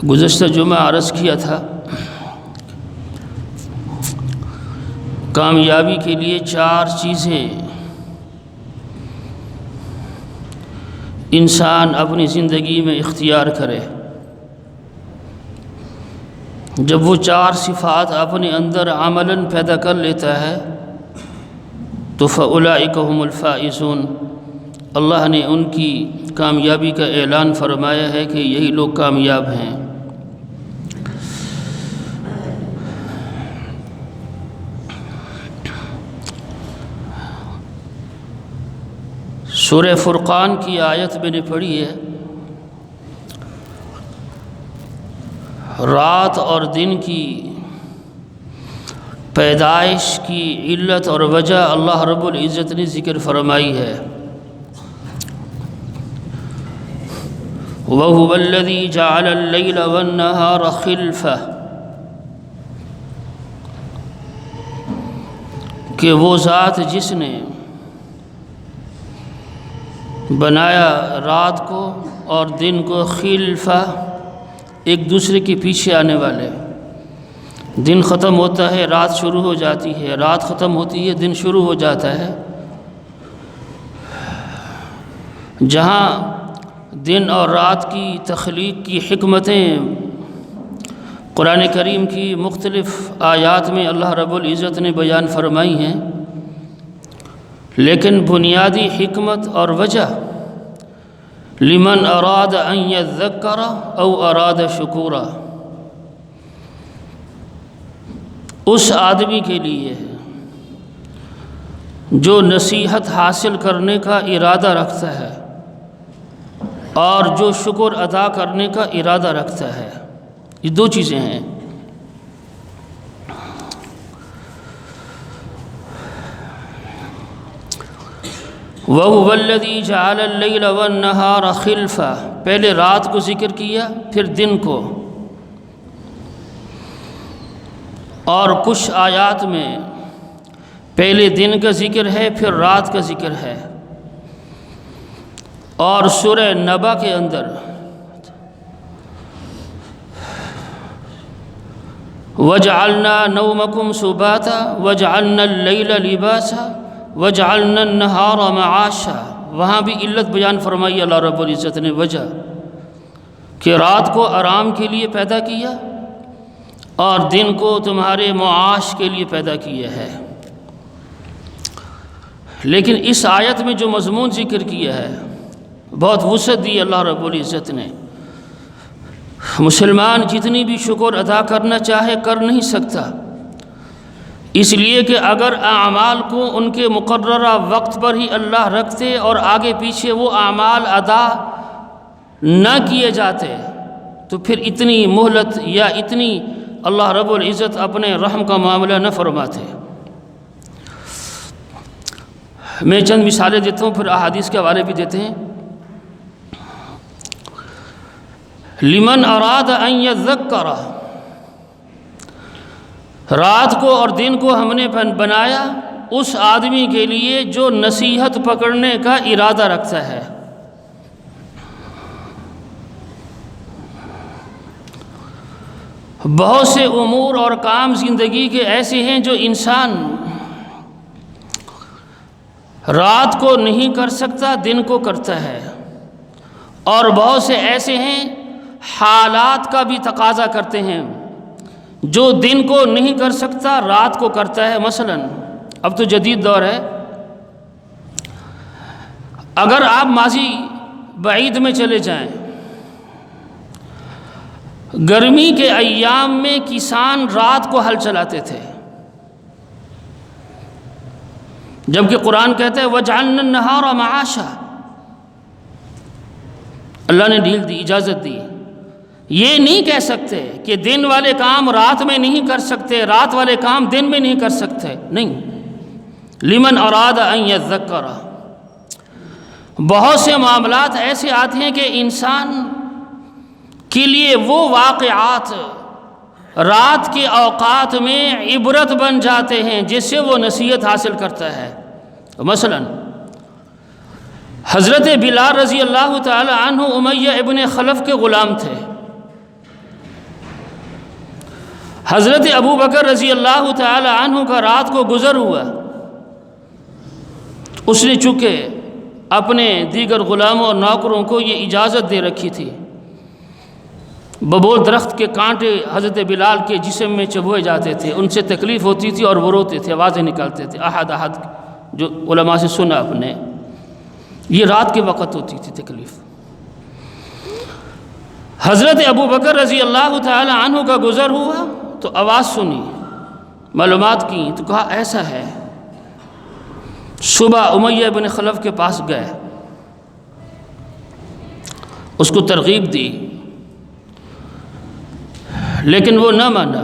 گزشتہ جمعہ عرض کیا تھا کامیابی کے لیے 4 چیزیں انسان اپنی زندگی میں اختیار کرے۔ جب وہ 4 صفات اپنے اندر عملاً پیدا کر لیتا ہے تو فَأُولَئِكَ هُمُ الْفَائِزُونَ، اللہ نے ان کی کامیابی کا اعلان فرمایا ہے کہ یہی لوگ کامیاب ہیں۔ سورہ فرقان کی آیت میں نے پڑھی ہے، رات اور دن کی پیدائش کی علت اور وجہ اللہ رب العزت نے ذکر فرمائی ہے۔ وَهُوَ الَّذِي جَعَلَ اللَّيْلَ وَالنَّهَارَ خِلْفَةً، کہ وہ ذات جس نے بنایا رات کو اور دن کو خلفہ، ایک دوسرے کے پیچھے آنے والے۔ دن ختم ہوتا ہے رات شروع ہو جاتی ہے، رات ختم ہوتی ہے دن شروع ہو جاتا ہے۔ جہاں دن اور رات کی تخلیق کی حکمتیں قرآن کریم کی مختلف آیات میں اللہ رب العزت نے بیان فرمائی ہیں، لیکن بنیادی حکمت اور وجہ لمن اراد ان یذکر او اراد شکورا، اس آدمی کے لیے جو نصیحت حاصل کرنے کا ارادہ رکھتا ہے اور جو شکر ادا کرنے کا ارادہ رکھتا ہے۔ یہ 2 چیزیں ہیں۔ وَهُوَ الَّذِي جَعَلَ اللَّيْلَ وَالنَّهَارَ خِلْفَةً، پہلے رات کو ذکر کیا پھر دن کو، اور کچھ آیات میں پہلے دن کا ذکر ہے پھر رات کا ذکر ہے، اور سورہ نبا کے اندر وَجَعَلْنَا نَوْمَكُمْ سُبَاتًا وَجَعَلْنَا اللَّيْلَ لِبَاسًا وَجَعَلْنَا النَّهَارَ مَعَاشًا، وہاں بھی علت بیان فرمائی اللہ رب العزت نے، وجہ کہ رات کو آرام کے لیے پیدا کیا اور دن کو تمہارے معاش کے لیے پیدا کیا ہے۔ لیکن اس آیت میں جو مضمون ذکر کیا ہے بہت وسعت دی اللہ رب العزت نے۔ مسلمان جتنی بھی شکر ادا کرنا چاہے کر نہیں سکتا، اس لیے کہ اگر اعمال کو ان کے مقررہ وقت پر ہی اللہ رکھتے اور آگے پیچھے وہ اعمال ادا نہ کیے جاتے تو پھر اتنی مہلت یا اتنی اللہ رب العزت اپنے رحم کا معاملہ نہ فرماتے۔ میں چند مثالیں دیتا ہوں پھر احادیث کے حوالے بھی دیتے ہیں۔ لمن اراد ان یذکر، رات کو اور دن کو ہم نے بنایا اس آدمی کے لیے جو نصیحت پکڑنے کا ارادہ رکھتا ہے۔ بہت سے امور اور کام زندگی کے ایسے ہیں جو انسان رات کو نہیں کر سکتا دن کو کرتا ہے، اور بہت سے ایسے ہیں حالات کا بھی تقاضا کرتے ہیں جو دن کو نہیں کر سکتا رات کو کرتا ہے۔ مثلا اب تو جدید دور ہے، اگر آپ ماضی بعید میں چلے جائیں، گرمی کے ایام میں کسان رات کو ہل چلاتے تھے، جبکہ قرآن کہتا ہے وَجَعَلْنَا النَّهَارَ مَعَاشًا، اللہ نے ڈھیل دی، اجازت دی۔ یہ نہیں کہہ سکتے کہ دن والے کام رات میں نہیں کر سکتے، رات والے کام دن میں نہیں کر سکتے، نہیں۔ لمن اراد ان یذکر، بہت سے معاملات ایسے آتے ہیں کہ انسان کے لیے وہ واقعات رات کے اوقات میں عبرت بن جاتے ہیں جس سے وہ نصیحت حاصل کرتا ہے۔ مثلا حضرت بلال رضی اللہ تعالی عنہ امیہ ابن خلف کے غلام تھے، حضرت ابو بکر رضی اللہ تعالی عنہ کا رات کو گزر ہوا، اس نے چونکہ اپنے دیگر غلاموں اور نوکروں کو یہ اجازت دے رکھی تھی، ببول درخت کے کانٹے حضرت بلال کے جسم میں چبھوئے جاتے تھے، ان سے تکلیف ہوتی تھی اور وہ روتے تھے، آوازیں نکالتے تھے، احد احد، جو علماء سے سنا اپنے، یہ رات کے وقت ہوتی تھی تکلیف۔ حضرت ابو بکر رضی اللہ تعالی عنہ کا گزر ہوا تو آواز سنی، معلومات کی تو کہا ایسا ہے۔ صبح امیہ بن خلف کے پاس گئے، اس کو ترغیب دی، لیکن وہ نہ مانا۔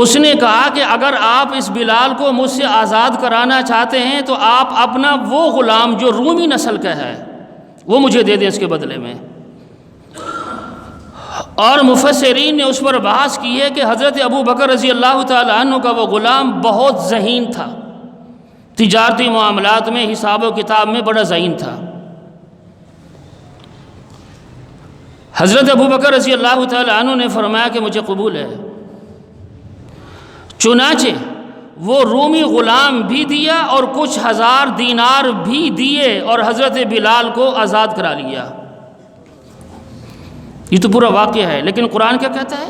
اس نے کہا کہ اگر آپ اس بلال کو مجھ سے آزاد کرانا چاہتے ہیں تو آپ اپنا وہ غلام جو رومی نسل کا ہے وہ مجھے دے دیں اس کے بدلے میں۔ اور مفسرین نے اس پر بحث کی ہے کہ حضرت ابو بکر رضی اللہ تعالی عنہ کا وہ غلام بہت ذہین تھا، تجارتی معاملات میں، حساب و کتاب میں بڑا ذہین تھا۔ حضرت ابو بکر رضی اللہ تعالی عنہ نے فرمایا کہ مجھے قبول ہے۔ چنانچہ وہ رومی غلام بھی دیا اور کچھ ہزار دینار بھی دیے اور حضرت بلال کو آزاد کرا لیا۔ یہ تو پورا واقعہ ہے، لیکن قرآن کیا کہتا ہے؟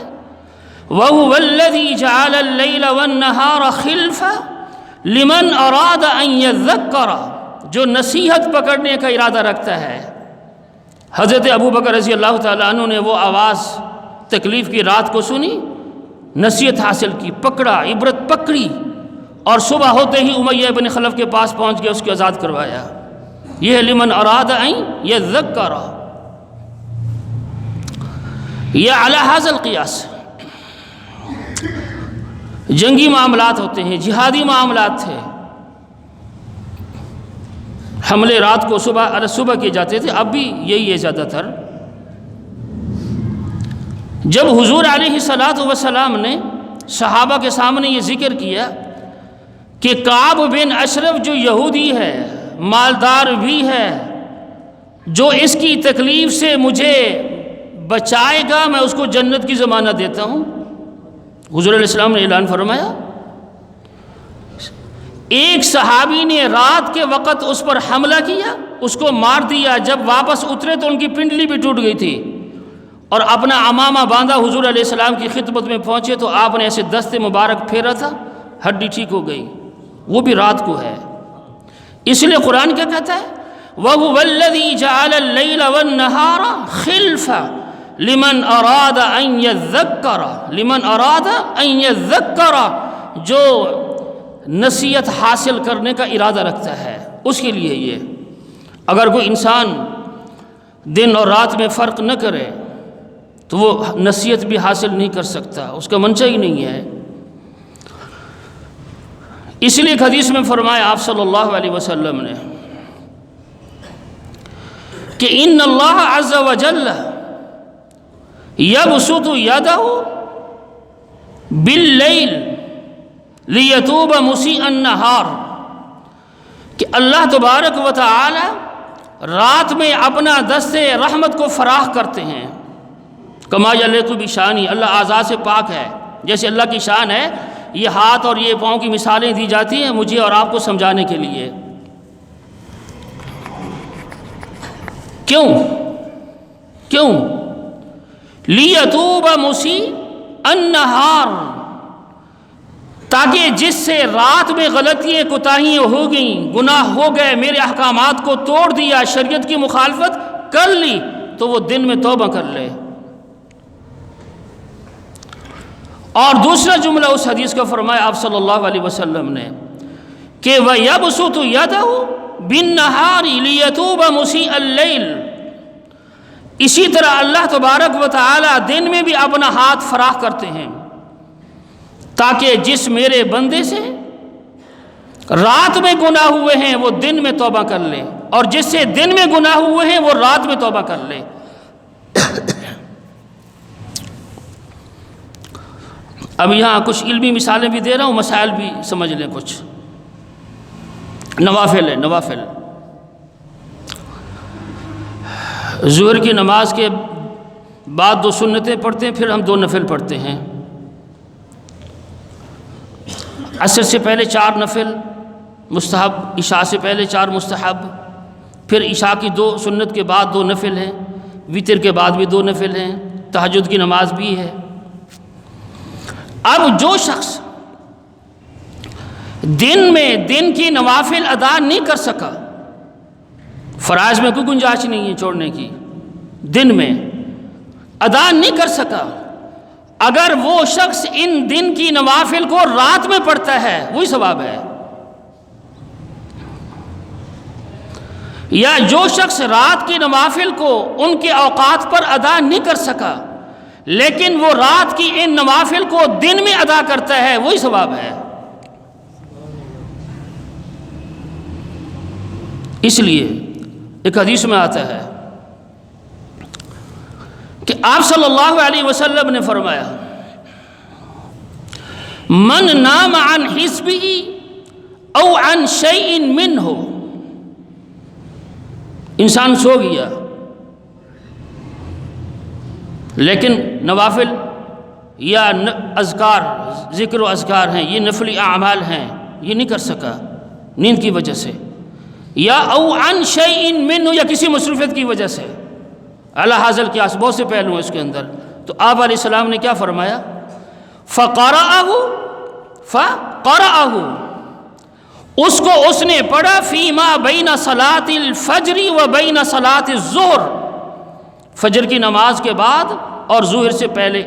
وَهُوَ الَّذِي جَعَلَ اللَّيْلَ وَالنَّهَارَ خِلْفَةً لِمَنْ أَرَادَ أَنْ يَذَّكَّرَ، جو نصیحت پکڑنے کا ارادہ رکھتا ہے۔ حضرت ابو بکر رضی اللہ تعالیٰ عنہ نے وہ آواز تکلیف کی رات کو سنی، نصیحت حاصل کی، پکڑا، عبرت پکڑی، اور صبح ہوتے ہی امیہ بن خلف کے پاس پہنچ گیا، اس کو آزاد کروایا۔ یہ ہے لمن اراد ان یذکر، یہ علی ھذا القیاس۔ جنگی معاملات ہوتے ہیں، جہادی معاملات تھے، حملے رات کو صبح کیے جاتے تھے، اب بھی یہی ہے زیادہ تر۔ جب حضور علیہ السلام نے صحابہ کے سامنے یہ ذکر کیا کہ کعب بن اشرف جو یہودی ہے، مالدار بھی ہے، جو اس کی تکلیف سے مجھے بچائے گا میں اس کو جنت کی ضمانت دیتا ہوں، حضور علیہ السلام نے اعلان فرمایا۔ ایک صحابی نے رات کے وقت اس پر حملہ کیا، اس کو مار دیا، جب واپس اترے تو ان کی پنڈلی بھی ٹوٹ گئی تھی، اور اپنا عمامہ باندھا حضور علیہ السلام کی خدمت میں پہنچے تو آپ نے ایسے دست مبارک پھیرا تھا، ہڈی ٹھیک ہو گئی، وہ بھی رات کو ہے۔ اس لیے قرآن کیا کہتا ہے؟ وَهُوَ الَّذِي جَعَلَ اللَّيْلَ وَالنَّهَارَ خِلْفَةً لِمَنْ أَرَادَ أَنْ يَذَّكَّرَ، لمن اراد ان يذکر، جو نصیحت حاصل کرنے کا ارادہ رکھتا ہے اس کے لیے یہ۔ اگر کوئی انسان دن اور رات میں فرق نہ کرے تو وہ نصیحت بھی حاصل نہیں کر سکتا، اس کا منشا ہی نہیں ہے۔ اس لیے ایک حدیث میں فرمایا آپ صلی اللہ علیہ وسلم نے کہ ان اللہ عز وجل یبسط یدہ باللیل لیتوب مسیء النہار، کہ اللہ تبارک و تعالی رات میں اپنا دست رحمت کو فراخ کرتے ہیں۔ کما یلیق بشانی، اللہ اعضاء سے پاک ہے، جیسے اللہ کی شان ہے، یہ ہاتھ اور یہ پاؤں کی مثالیں دی جاتی ہیں مجھے اور آپ کو سمجھانے کے لیے۔ کیوں؟ لیتوب مسیء النہار، تاکہ جس سے رات میں غلطیاں کوتاہیاں ہو گئیں، گناہ ہو گئے، میرے احکامات کو توڑ دیا، شریعت کی مخالفت کر لی، تو وہ دن میں توبہ کر لے۔ اور دوسرا جملہ اس حدیث کا فرمایا آپ صلی اللہ علیہ وسلم نے کہ وَيَبْسُطُ يَدَهُ بِالنَّهَارِ لِيَتُوبَ مُسِيءَ اللَّيْلِ، اسی طرح اللہ تبارک و تعالی دن میں بھی اپنا ہاتھ فراخ کرتے ہیں تاکہ جس میرے بندے سے رات میں گناہ ہوئے ہیں وہ دن میں توبہ کر لے، اور جس سے دن میں گناہ ہوئے ہیں وہ رات میں توبہ کر لے۔ اب یہاں کچھ علمی مثالیں بھی دے رہا ہوں، مسائل بھی سمجھ لیں، کچھ نوافل ہے۔ نوافل ظہر کی نماز کے بعد 2 سنتیں پڑھتے ہیں، پھر ہم 2 نفل پڑھتے ہیں۔ عصر سے پہلے 4 نفل مستحب، عشاء سے پہلے 4 مستحب، پھر عشاء کی 2 سنت کے بعد 2 نفل ہیں، وتر کے بعد بھی 2 نفل ہیں، تہجد کی نماز بھی ہے۔ اب جو شخص دن میں دن کی نوافل ادا نہیں کر سکا، فرائض میں کوئی گنجائش نہیں ہے چھوڑنے کی، دن میں ادا نہیں کر سکا، اگر وہ شخص ان دن کی نوافل کو رات میں پڑھتا ہے وہی ثواب ہے۔ یا جو شخص رات کی نوافل کو ان کے اوقات پر ادا نہیں کر سکا لیکن وہ رات کی ان نوافل کو دن میں ادا کرتا ہے وہی ثواب ہے۔ اس لیے ایک حدیث میں آتا ہے کہ آپ صلی اللہ علیہ وسلم نے فرمایا من نام عن حزبه او عن شیء منه، انسان سو گیا لیکن نوافل یا اذکار، ذکر و اذکار ہیں، یہ نفلی اعمال ہیں، یہ نہیں کر سکا نیند کی وجہ سے، یا او عن شیء منه، یا کسی مصروفیت کی وجہ سے، علی حاصل قیاس بہت سے پہلو ہیں اس کے اندر، تو آپ علیہ السلام نے کیا فرمایا؟ فقرأه، اس کو اس نے پڑھا فیما بین صلاۃ الفجر و بین صلاۃ الظہر، فجر کی نماز کے بعد اور ظہر سے پہلے،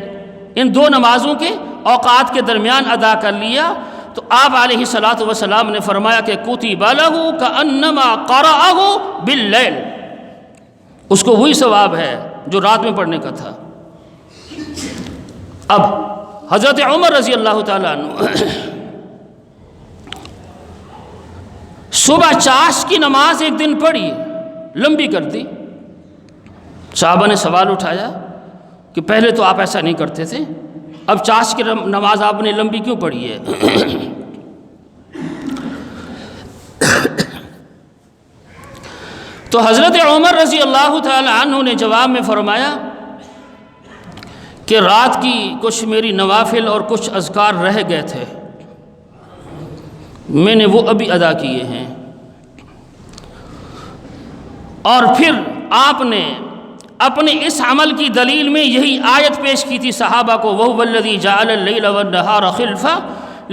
ان 2 نمازوں کے اوقات کے درمیان ادا کر لیا، تو آپ علیہ الصلاۃ والسلام نے فرمایا کہ کتب لہ کأنما قرأہ باللیل، اس کو وہی ثواب ہے جو رات میں پڑھنے کا تھا۔ اب حضرت عمر رضی اللہ تعالیٰ عنہ صبح چاش کی نماز ایک دن پڑھی، لمبی کر دی، صحابہ نے سوال اٹھایا کہ پہلے تو آپ ایسا نہیں کرتے تھے، اب چاش کی نماز آپ نے لمبی کیوں پڑھی ہے؟ تو حضرت عمر رضی اللہ تعالی عنہ نے جواب میں فرمایا کہ رات کی کچھ میری نوافل اور کچھ اذکار رہ گئے تھے، میں نے وہ ابھی ادا کیے ہیں۔ اور پھر آپ نے اپنے اس عمل کی دلیل میں یہی آیت پیش کی تھی صحابہ کو، وَهُوَ الَّذِي جَعَلَ اللَّيْلَ وَالنَّهَارَ خِلْفَةً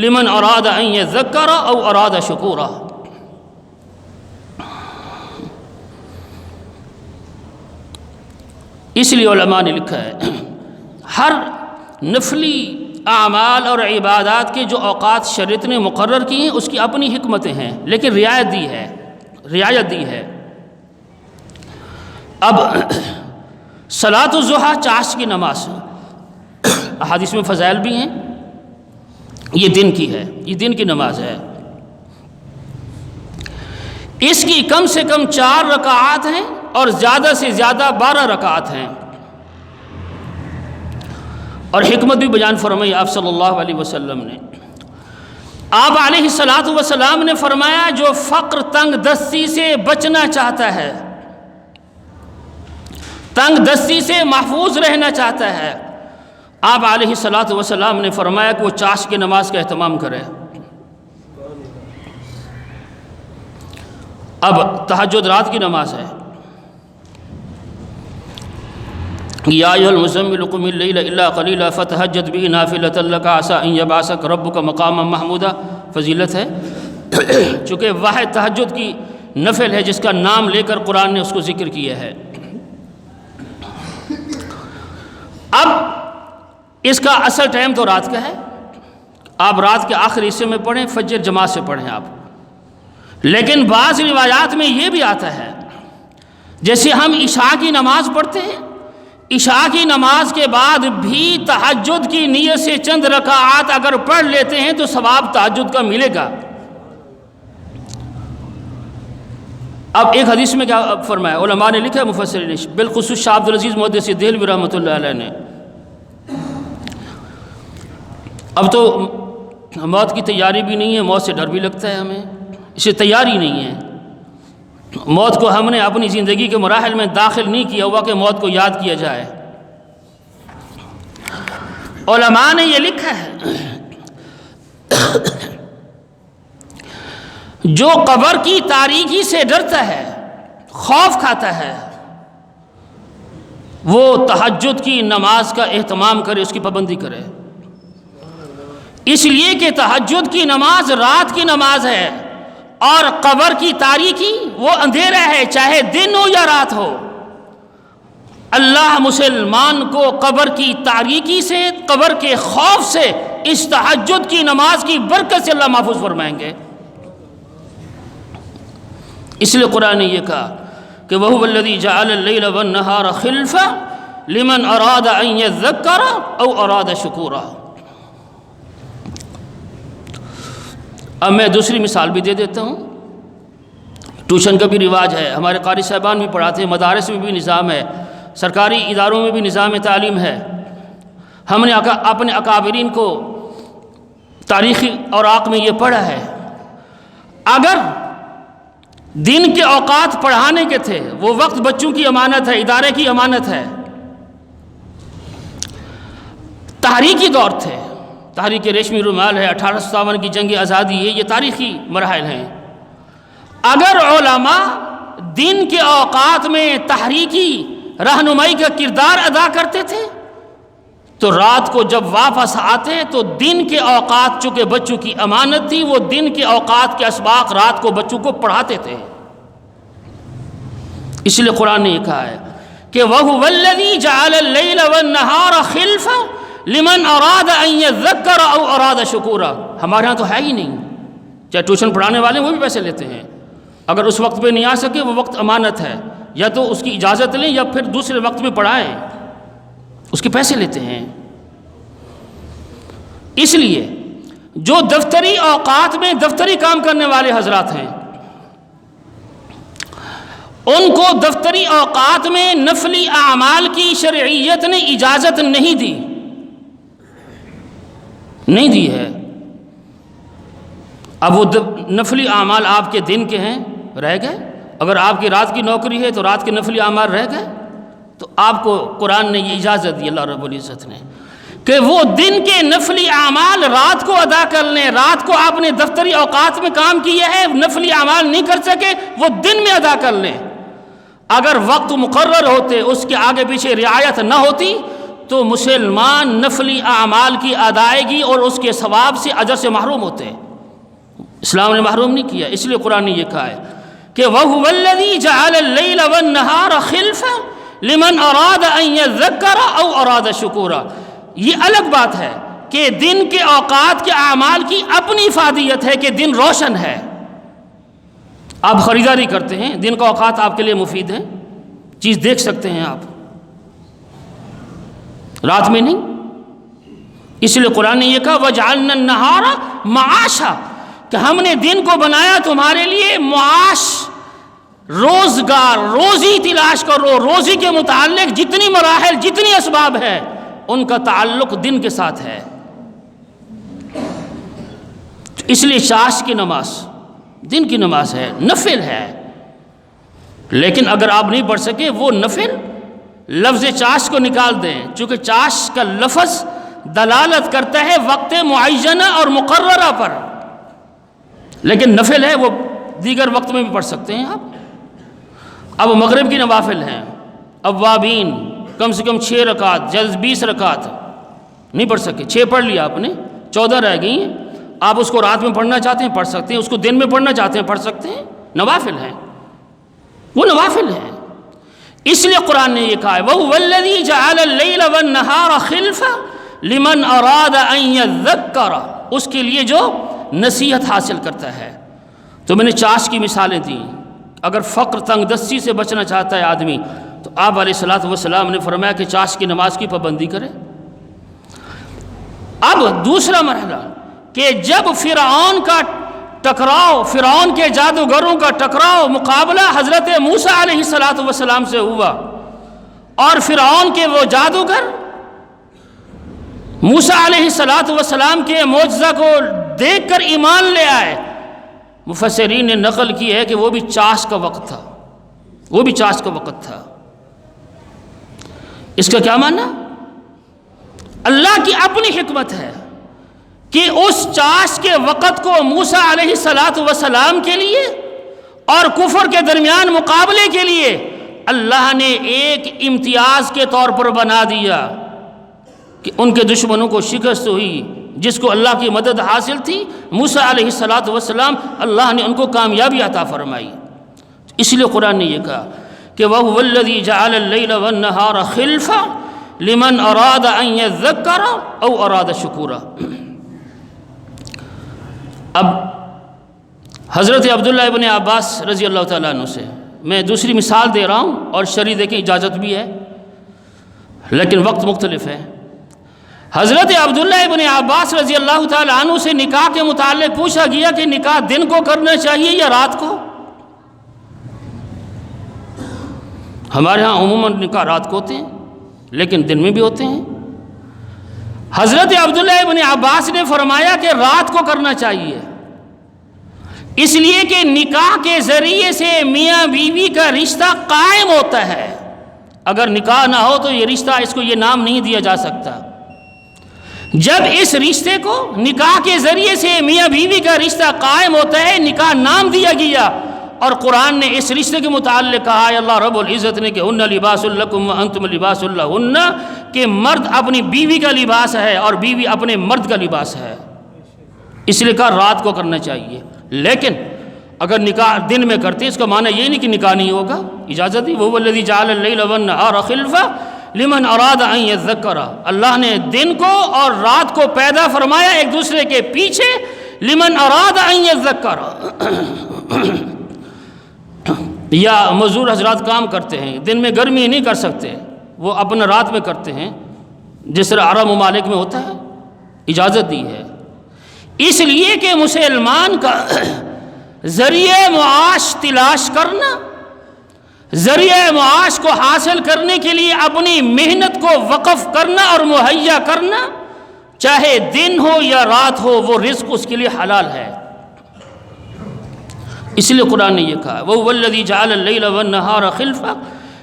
لِمَنْ أَرَادَ أَن يَذَّكَّرَ أَوْ أَرَادَ شُكُورًا۔ اس لیے علماء نے لکھا ہے ہر نفلی اعمال اور عبادات کے جو اوقات شریعت نے مقرر کی ہیں اس کی اپنی حکمتیں ہیں، لیکن رعایت دی ہے۔ اب صلاۃ الضحیٰ چاش کی نماز، احادیث میں فضائل بھی ہیں، یہ دن کی ہے، یہ دن کی نماز ہے، اس کی کم سے کم 4 رکعات ہیں اور زیادہ سے زیادہ 12 رکعات ہیں، اور حکمت بھی بیان فرمائی آپ صلی اللہ علیہ وسلم نے۔ آپ علیہ السلام نے فرمایا جو فقر تنگ دستی سے بچنا چاہتا ہے، تنگ دستی سے محفوظ رہنا چاہتا ہے، آپ علیہ السلام نے فرمایا کہ وہ چاش کی نماز کا اہتمام کرے۔ اب تہجد رات کی نماز ہے، یا ایھا المزمل قم اللیل الا قلیلا فتہجد بہ نافلۃ لک عسی ان یبعثک ربک مقاما محمودا، فضیلت ہے، چونکہ واحد تہجد کی نفل ہے جس کا نام لے کر قرآن نے اس کو ذکر کیا ہے۔ اب اس کا اصل ٹائم تو رات کا ہے، آپ رات کے آخری حصے میں پڑھیں، فجر جماعت سے پڑھیں آپ، لیکن بعض روایات میں یہ بھی آتا ہے جیسے ہم عشاء کی نماز پڑھتے ہیں، عشاء کی نماز کے بعد بھی تہجد کی نیت سے چند رکعات اگر پڑھ لیتے ہیں تو ثواب تہجد کا ملے گا۔ اب ایک حدیث میں کیا فرمایا، علماء نے لکھا ہے، مفسرین نے، بالخصوص شاہ عبدالعزیز محدث دہلوی رحمۃ اللہ علیہ نے، اب تو موت کی تیاری بھی نہیں ہے، موت سے ڈر بھی لگتا ہے ہمیں، اسے تیاری نہیں ہے، موت کو ہم نے اپنی زندگی کے مراحل میں داخل نہیں کیا ہوا کہ موت کو یاد کیا جائے۔ علماء نے یہ لکھا ہے جو قبر کی تاریکی سے ڈرتا ہے، خوف کھاتا ہے، وہ تہجد کی نماز کا اہتمام کرے، اس کی پابندی کرے، اس لیے کہ تہجد کی نماز رات کی نماز ہے، اور قبر کی تاریکی وہ اندھیرا ہے، چاہے دن ہو یا رات ہو۔ اللہ مسلمان کو قبر کی تاریکی سے، قبر کے خوف سے، اس تہجد کی نماز کی برکت سے اللہ محفوظ فرمائیں گے۔ اس لیے قرآن نے یہ کہا کہ وَهُوَ الَّذِي جَعَلَ اللَّيْلَ وَالنَّهَارَ خِلْفَةً لِمَنْ أَرَادَ أَنْ يَذَّكَّرَ أَوْ أَرَادَ شُكُورًا۔ اب میں دوسری مثال بھی دے دیتا ہوں۔ ٹیوشن کا بھی رواج ہے، ہمارے قاری صاحبان بھی پڑھاتے ہیں، مدارس میں بھی نظام ہے، سرکاری اداروں میں بھی نظام تعلیم ہے۔ ہم نے اپنے اکابرین کو تاریخی اوراق میں یہ پڑھا ہے، اگر دن کے اوقات پڑھانے کے تھے، وہ وقت بچوں کی امانت ہے، ادارے کی امانت ہے، تاریخی دور تھے، تحریک ریشمی رومال ہے، 1857 کی جنگ آزادی ہے، یہ تاریخی مراحل ہیں۔ اگر علماء دن کے اوقات میں تحریکی رہنمائی کا کردار ادا کرتے تھے تو رات کو جب واپس آتے تو دن کے اوقات چونکہ بچوں کی امانت تھی، وہ دن کے اوقات کے اسباق رات کو بچوں کو پڑھاتے تھے۔ اس لیے قرآن نے یہ کہا ہے کہ وَهُوَ الَّذِي جَعَلَ اللَّيْلَ وَالنَّهَارَ خِلْفَةً لِمَنْ أَرَادَ أَنْ يَذَّكَّرَ أَوْ أَرَادَ شُكُورًا۔ ہمارے ہاں تو ہے ہی نہیں، چاہے ٹیوشن پڑھانے والے وہ بھی پیسے لیتے ہیں، اگر اس وقت پہ نہیں آ سکے وہ وقت امانت ہے، یا تو اس کی اجازت لیں یا پھر دوسرے وقت میں پڑھائیں، اس کے پیسے لیتے ہیں۔ اس لیے جو دفتری اوقات میں دفتری کام کرنے والے حضرات ہیں، ان کو دفتری اوقات میں نفلی اعمال کی شرعیت نے اجازت نہیں دی ہے۔ اب وہ نفلی اعمال آپ کے دن کے ہیں، رہ گئے، اگر آپ کی رات کی نوکری ہے تو رات کے نفلی اعمال رہ گئے، تو آپ کو قرآن نے یہ اجازت دی، اللہ رب العزت نے، کہ وہ دن کے نفلی اعمال رات کو ادا کر لیں۔ رات کو آپ نے دفتری اوقات میں کام کیا ہے، نفلی اعمال نہیں کر سکے، وہ دن میں ادا کر لیں۔ اگر وقت مقرر ہوتے، اس کے آگے پیچھے رعایت نہ ہوتی تو مسلمان نفلی اعمال کی ادائیگی اور اس کے ثواب سے، اجر سے محروم ہوتے۔ اسلام نے محروم نہیں کیا، اس لیے قرآن نے یہ کہا ہے کہ وَهُوَ الَّذِي جَعَلَ اللَّيْلَ وَالنَّهَارَ خِلْفَةً لِمَنْ أَرَادَ أَنْ يَذَّكَّرَ أَوْ أَرَادَ شُكُورًا۔ یہ الگ بات ہے کہ دن کے اوقات کے اعمال کی اپنی افادیت ہے کہ دن روشن ہے، آپ خریداری کرتے ہیں، دن کا اوقات آپ کے لیے مفید ہے، چیز دیکھ سکتے ہیں آپ، رات میں نہیں۔ اس لیے قرآن نے یہ کہا وَجَعَلْنَا النَّهَارَ مَعَاشًا، کہ ہم نے دن کو بنایا تمہارے لیے معاش، روزگار، روزی تلاش کرو، روزی کے متعلق جتنی مراحل، جتنی اسباب ہے، ان کا تعلق دن کے ساتھ ہے۔ اس لیے چاش کی نماز دن کی نماز ہے، نفل ہے، لیکن اگر آپ نہیں پڑھ سکے وہ نفل لفظ چاش کو نکال دیں، چونکہ چاش کا لفظ دلالت کرتا ہے وقت معینہ اور مقررہ پر، لیکن نفل ہے وہ دیگر وقت میں بھی پڑھ سکتے ہیں آپ۔ اب مغرب کی نوافل ہیں، اوابین کم سے کم 6 رکعت، جلد 20 رکعت نہیں پڑھ سکے، 6 پڑھ لیا آپ نے، 14 رہ گئی ہیں، آپ اس کو رات میں پڑھنا چاہتے ہیں پڑھ سکتے ہیں، اس کو دن میں پڑھنا چاہتے ہیں پڑھ سکتے ہیں، نوافل ہیں، وہ نوافل ہیں۔ اس لیے قرآن نے یہ کہا ہے وَهُوَ الَّذِي جَعَلَ اللَّيْلَ وَالنَّهَارَ خِلْفَةً لِمَنْ أَرَادَ أَنْ يَذَّكَّرَ، اس کے لیے جو نصیحت حاصل کرتا ہے۔ تو میں نے چاش کی مثالیں دیں، اگر فقر تنگ دستی سے بچنا چاہتا ہے آدمی تو آپ علیہ الصلوۃ والسلام نے فرمایا کہ چاش کی نماز کی پابندی کرے۔ اب دوسرا مرحلہ کہ جب فرعون کا ٹکراؤ، فرعون کے جادوگروں کا ٹکراؤ، مقابلہ حضرت موسیٰ علیہ الصلوۃ والسلام سے ہوا، اور فرعون کے وہ جادوگر موسیٰ علیہ الصلوۃ والسلام کے معجزہ کو دیکھ کر ایمان لے آئے۔ مفسرین نے نقل کی ہے کہ وہ بھی چاش کا وقت تھا، وہ بھی چاش کا وقت تھا۔ اس کا کیا معنی؟ اللہ کی اپنی حکمت ہے کہ اس چاش کے وقت کو موسیٰ علیہ السلام کے لیے اور کفر کے درمیان مقابلے کے لیے اللہ نے ایک امتیاز کے طور پر بنا دیا کہ ان کے دشمنوں کو شکست ہوئی، جس کو اللہ کی مدد حاصل تھی موسیٰ علیہ السلام، اللہ نے ان کو کامیابی عطا فرمائی۔ اس لیے قرآن نے یہ کہا کہ وَهُوَ الَّذِي جَعَلَ اللَّيْلَ وَالنَّهَارَ خِلْفَةً لِمَنْ أَرَادَ أَنْ يَذَّكَّرَ أَوْ أَرَادَ شُكُورًا۔ اب حضرت عبداللہ ابن عباس رضی اللہ تعالیٰ عنہ سے میں دوسری مثال دے رہا ہوں، اور شرعی دیکھیں اجازت بھی ہے لیکن وقت مختلف ہے۔ حضرت عبداللہ ابن عباس رضی اللہ تعالیٰ عنہ سے نکاح کے متعلق پوچھا گیا کہ نکاح دن کو کرنا چاہیے یا رات کو؟ ہمارے ہاں عموماً نکاح رات کو ہوتے ہیں لیکن دن میں بھی ہوتے ہیں۔ حضرت عبداللہ ابن عباس نے فرمایا کہ رات کو کرنا چاہیے، اس لیے کہ نکاح کے ذریعے سے میاں بیوی کا رشتہ قائم ہوتا ہے۔ اگر نکاح نہ ہو تو یہ رشتہ، اس کو یہ نام نہیں دیا جا سکتا۔ جب اس رشتے کو نکاح کے ذریعے سے میاں بیوی کا رشتہ قائم ہوتا ہے، نکاح نام دیا گیا، اور قرآن نے اس رشتے کے متعلق کہا ہے، اللہ رب العزت نے کہ ہن لباس لکم وانتم لباس لہن، کہ مرد اپنی بیوی کا لباس ہے اور بیوی اپنے مرد کا لباس ہے، اس لیے کہا رات کو کرنا چاہیے۔ لیکن اگر نکاح دن میں کرتے اس کا معنی یہ نہیں کہ نکاح نہیں ہوگا، اجازت دی۔ وَهُوَ الَّذِي جَعَلَ اللَّيْلَ وَالنَّهَارَ خِلْفَةً لِمَنْ أَرَادَ أَنْ يَذَّكَّرَ، اللہ نے دن کو اور رات کو پیدا فرمایا ایک دوسرے کے پیچھے، لمن اراد ان یذکر۔ یا مزدور حضرات کام کرتے ہیں، دن میں گرمی نہیں کر سکتے، وہ اپنا رات میں کرتے ہیں، جس طرح عرب ممالک میں ہوتا ہے، اجازت دی ہے۔ اس لیے کہ مسلمان کا ذریعہ معاش تلاش کرنا، ذریعہ معاش کو حاصل کرنے کے لیے اپنی محنت کو وقف کرنا اور مہیا کرنا، چاہے دن ہو یا رات ہو، وہ رزق اس کے لیے حلال ہے۔ اس لیے قرآن نے یہ کہا وَهُوَ الَّذِي جَعَلَ اللَّيْلَ وَالنَّهَارَ خِلْفَةً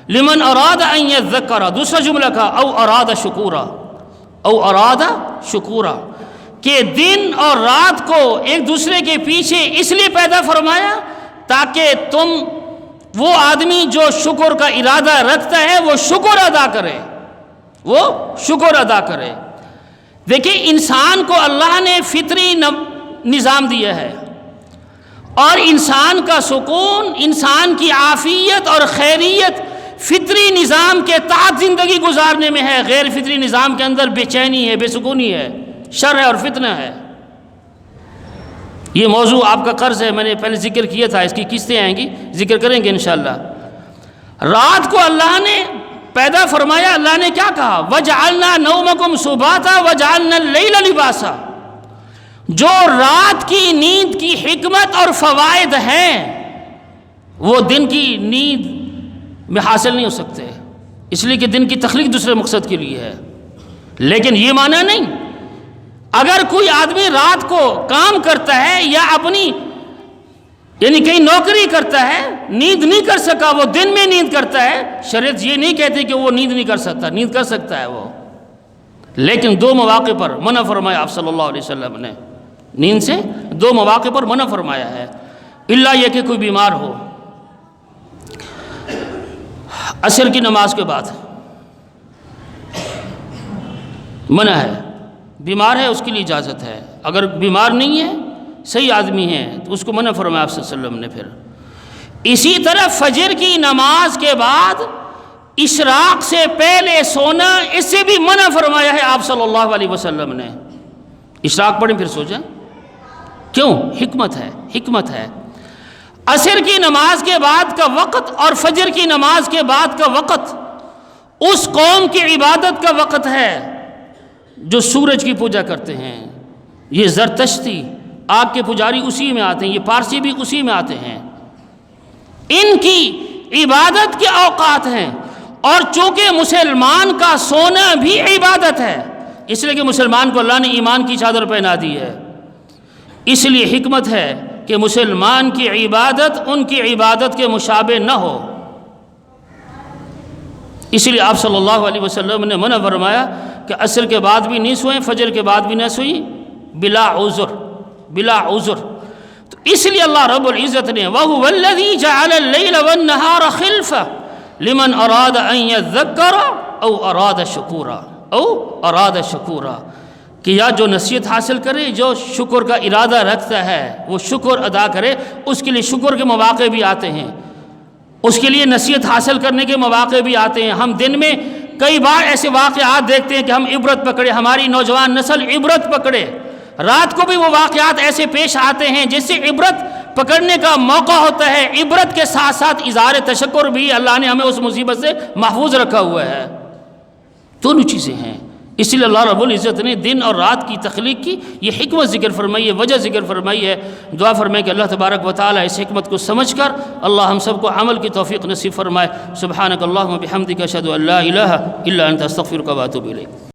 لِمَنْ أَرَادَ أَنْ يَذَّكَّرَ۔ دوسرا جملہ کہا أَوْ أَرَادَ شُكُورًا، أَوْ أَرَادَ شُكُورًا، کہ دن اور رات کو ایک دوسرے کے پیچھے اس لیے پیدا فرمایا تاکہ تم، وہ آدمی جو شکر کا ارادہ رکھتا ہے وہ شکر ادا کرے، وہ شکر ادا کرے۔ دیکھیں انسان کو اللہ نے فطری نظام دیا ہے، اور انسان کا سکون، انسان کی عافیت اور خیریت فطری نظام کے تحت زندگی گزارنے میں ہے۔ غیر فطری نظام کے اندر بے چینی ہے، بے سکونی ہے، شر ہے اور فتنہ ہے۔ یہ موضوع آپ کا قرض ہے، میں نے پہلے ذکر کیا تھا، اس کی قسطیں آئیں گی، ذکر کریں گے انشاءاللہ۔ رات کو اللہ نے پیدا فرمایا، اللہ نے کیا کہا وَجَعَلْنَا نَوْمَكُمْ سُبَاتًا وَجَعَلْنَا اللَّيْلَ لِبَاسًا۔ جو رات کی نیند کی حکمت اور فوائد ہیں وہ دن کی نیند میں حاصل نہیں ہو سکتے، اس لیے کہ دن کی تخلیق دوسرے مقصد کے لیے ہے۔ لیکن یہ معنی نہیں اگر کوئی آدمی رات کو کام کرتا ہے یا اپنی یعنی کہیں نوکری کرتا ہے، نیند نہیں کر سکا، وہ دن میں نیند کرتا ہے، شریعت یہ نہیں کہتی کہ وہ نیند نہیں کر سکتا، نیند کر سکتا ہے وہ، لیکن دو مواقع پر منع فرمایا آپ صلی اللہ علیہ وسلم نے، نیند سے دو مواقع پر منع فرمایا ہے، الا یہ کہ کوئی بیمار ہو۔ عصر کی نماز کے بعد منع ہے، بیمار ہے اس کے لیے اجازت ہے، اگر بیمار نہیں ہے صحیح آدمی ہے تو اس کو منع فرمایا آپ صلی اللہ علیہ وسلم نے۔ پھر اسی طرح فجر کی نماز کے بعد اشراق سے پہلے سونا، اس سے بھی منع فرمایا ہے آپ صلی اللہ علیہ وسلم نے۔ اشراق پڑھیں پھر سو جائیں، کیوں؟ حکمت ہے، حکمت ہے۔ عصر کی نماز کے بعد کا وقت اور فجر کی نماز کے بعد کا وقت اس قوم کی عبادت کا وقت ہے جو سورج کی پوجا کرتے ہیں۔ یہ زرتشتی آگ کے پجاری اسی میں آتے ہیں، یہ پارسی بھی اسی میں آتے ہیں، ان کی عبادت کے اوقات ہیں۔ اور چونکہ مسلمان کا سونا بھی عبادت ہے، اس لیے کہ مسلمان کو اللہ نے ایمان کی چادر پہنا دی ہے، اس لیے حکمت ہے کہ مسلمان کی عبادت ان کی عبادت کے مشابہ نہ ہو۔ اس لیے آپ صلی اللہ علیہ وسلم نے منع فرمایا کہ عصر کے بعد بھی نہیں سوئیں، فجر کے بعد بھی نہ سوئیں، بلا عذر. تو اس لیے اللہ رب العزت نے وَهُوَ الَّذِي جَعَلَ اللَّيْلَ وَالنَّهَارَ خِلْفَةً لِمَنْ أَرَادَ أَنْ يَذَّكَّرَ أَوْ أَرَادَ شُكُورًا کہ یا جو نصیحت حاصل کرے، جو شکر کا ارادہ رکھتا ہے وہ شکر ادا کرے، اس کے لیے شکر کے مواقع بھی آتے ہیں، اس کے لیے نصیحت حاصل کرنے کے مواقع بھی آتے ہیں. ہم دن میں کئی بار ایسے واقعات دیکھتے ہیں کہ ہم عبرت پکڑے، ہماری نوجوان نسل عبرت پکڑے. رات کو بھی وہ واقعات ایسے پیش آتے ہیں جس سے عبرت پکڑنے کا موقع ہوتا ہے. عبرت کے ساتھ ساتھ اظہار تشکر بھی اللہ نے ہمیں اس مصیبت سے محفوظ رکھا ہوا ہے. دونوں چیزیں ہیں. اس لیے اللہ رب العزت نے دن اور رات کی تخلیق کی یہ حکمت ذکر فرمائی ہے، وجہ ذکر فرمائی ہے. دعا فرمائے کہ اللہ تبارک و تعالی اس حکمت کو سمجھ کر اللہ ہم سب کو عمل کی توفیق نصیب فرمائے. سبحانک اللہم و بحمدک اشہد ان لا الہ الا انت استغفرک و اتوب الیک.